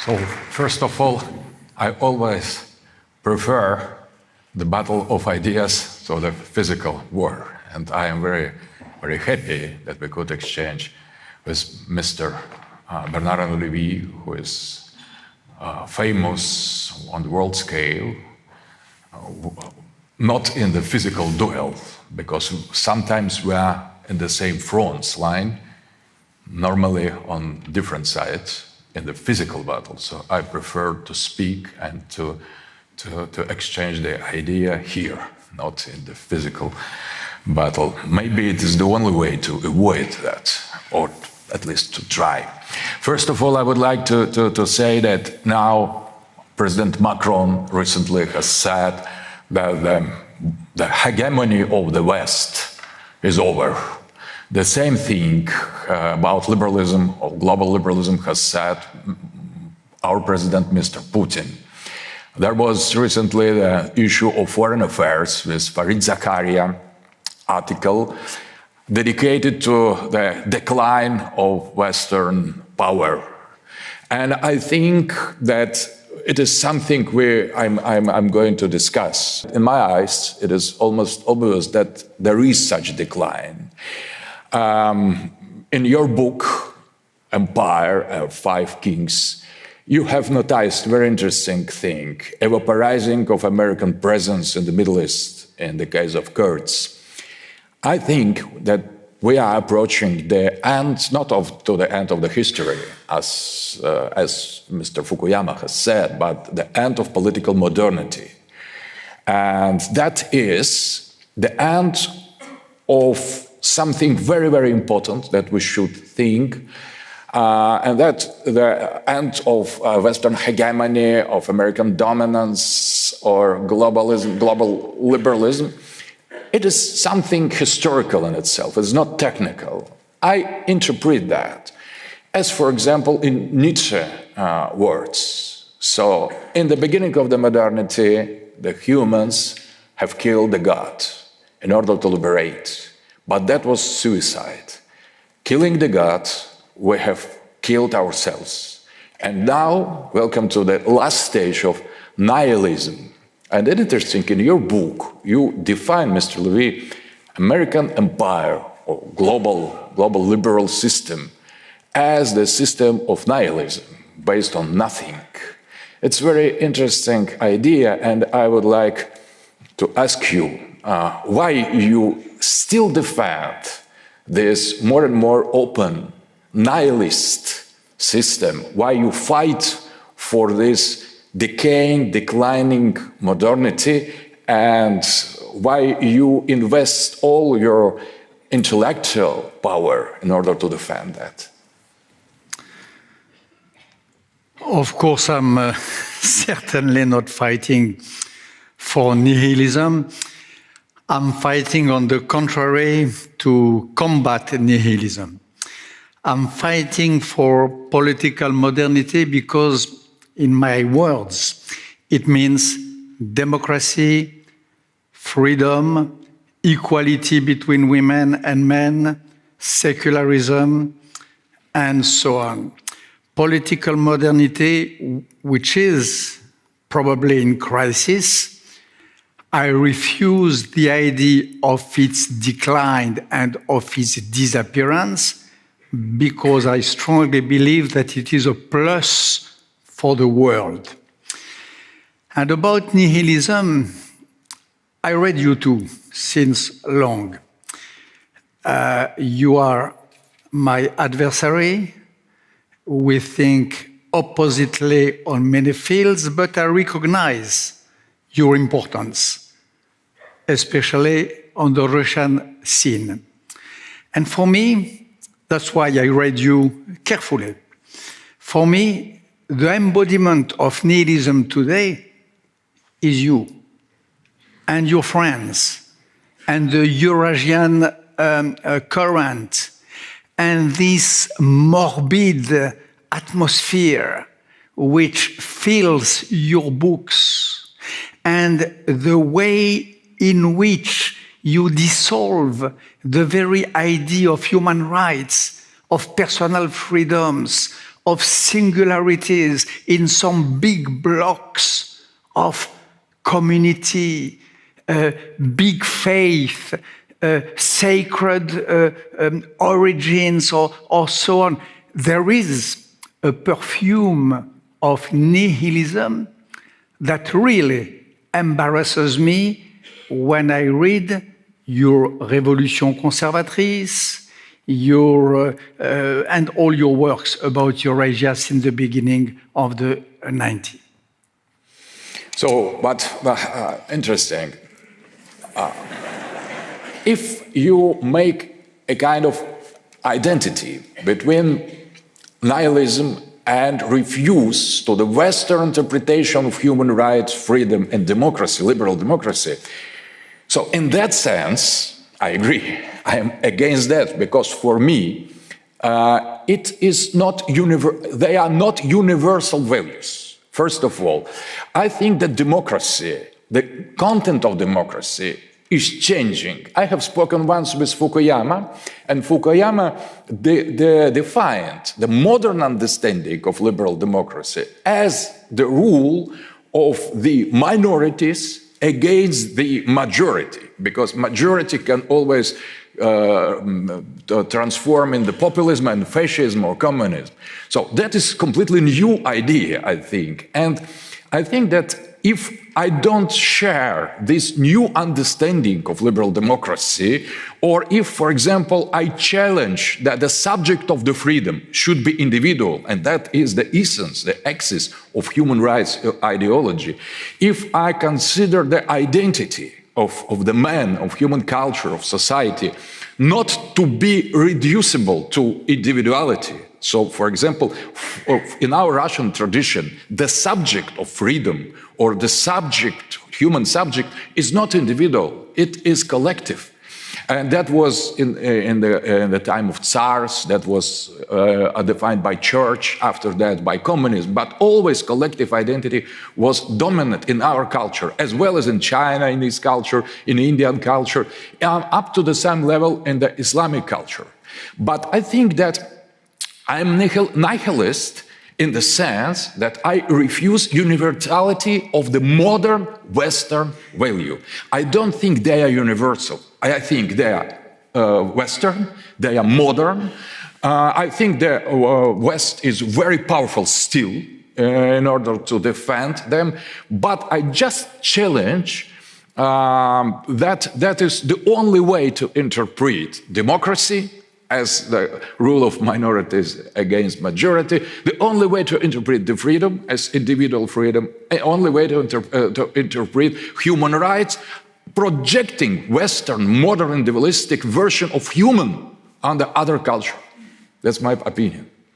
So, first of all, I always prefer the battle of ideas to the physical war. And I am very, very happy that we could exchange with Mr. Bernard-Henri Levy, who is famous on the world scale, not in the physical duel, because sometimes we are in the same front line, normally on different sides in the physical battle. So I prefer to speak and to exchange the idea here, not in the physical battle. Maybe it is the only way to avoid that, or at least to try. First of all, I would like to say that now President Macron recently has said that the hegemony of the West is over. The same thing about liberalism, or global liberalism, has said our president, Mr. Putin. There was recently the issue of foreign affairs with Fareed Zakaria article dedicated to the decline of Western power. And I think that it is something I'm going to discuss. In my eyes, it is almost obvious that there is such decline. In your book, Empire, Five Kings, you have noticed a very interesting thing, evaporizing of American presence in the Middle East in the case of Kurds. I think that we are approaching the end, not to the end of the history, as Mr. Fukuyama has said, but the end of political modernity. And that is the end of something very, very important that we should think, and that the end of Western hegemony, of American dominance, or globalism, global liberalism. It is something historical in itself. It's not technical. I interpret that as, for example, in Nietzsche words. So, in the beginning of the modernity, the humans have killed the God in order to liberate. But that was suicide. Killing the God, we have killed ourselves. And now, welcome to the last stage of nihilism. And it's interesting, in your book, you define, Mr. Levy, American empire or global liberal system as the system of nihilism, based on nothing. It's a very interesting idea, and I would like to ask you why you still defend this more and more open nihilist system, why you fight for this decaying, declining modernity, and why you invest all your intellectual power in order to defend that. Of course, I'm certainly not fighting for nihilism. I'm fighting, on the contrary, to combat nihilism. I'm fighting for political modernity because, in my words, it means democracy, freedom, equality between women and men, secularism, and so on. Political modernity, which is probably in crisis. I refuse the idea of its decline and of its disappearance because I strongly believe that it is a plus for the world. And about nihilism, I read you too since long. You are my adversary. We think oppositely on many fields, but I recognize your importance, especially on the Russian scene. And for me, that's why I read you carefully. For me, the embodiment of nihilism today is you and your friends and the Eurasian current and this morbid atmosphere which fills your books and the way in which you dissolve the very idea of human rights, of personal freedoms, of singularities in some big blocks of community, big faith, sacred origins, or so on. There is a perfume of nihilism that really embarrasses me when I read your Révolution conservatrice, and all your works about Eurasia since the beginning of the 90s. So, but interesting. If you make a kind of identity between nihilism and refuse to the Western interpretation of human rights, freedom, and democracy, liberal democracy, so in that sense, I agree. I am against that because for me, it is not they are not universal values. First of all, I think that democracy, the content of democracy, is changing. I have spoken once with Fukuyama, and Fukuyama defined the modern understanding of liberal democracy as the rule of the minorities against the majority, because majority can always transform into populism and fascism or communism. So that is a completely new idea, I think. And I think that if I don't share this new understanding of liberal democracy, or if, for example, I challenge that the subject of the freedom should be individual, and that is the essence, the axis of human rights ideology, if I consider the identity of the man, of human culture, of society, not to be reducible to individuality. So, for example, in our Russian tradition, the subject of freedom or the subject, human subject, is not individual, it is collective. And that was in the time of Tsars, that was defined by church, after that by communism, but always collective identity was dominant in our culture, as well as in China, in this culture, in Indian culture, up to the same level in the Islamic culture. But I think that I'm nihilist in the sense that I refuse universality of the modern Western value. I don't think they are universal. I think they are Western, they are modern. I think the West is very powerful still in order to defend them, but I just challenge that is the only way to interpret democracy as the rule of minorities against majority, the only way to interpret the freedom as individual freedom, the only way to interpret human rights, projecting Western, modern, individualistic version of human on the other culture. That's my opinion.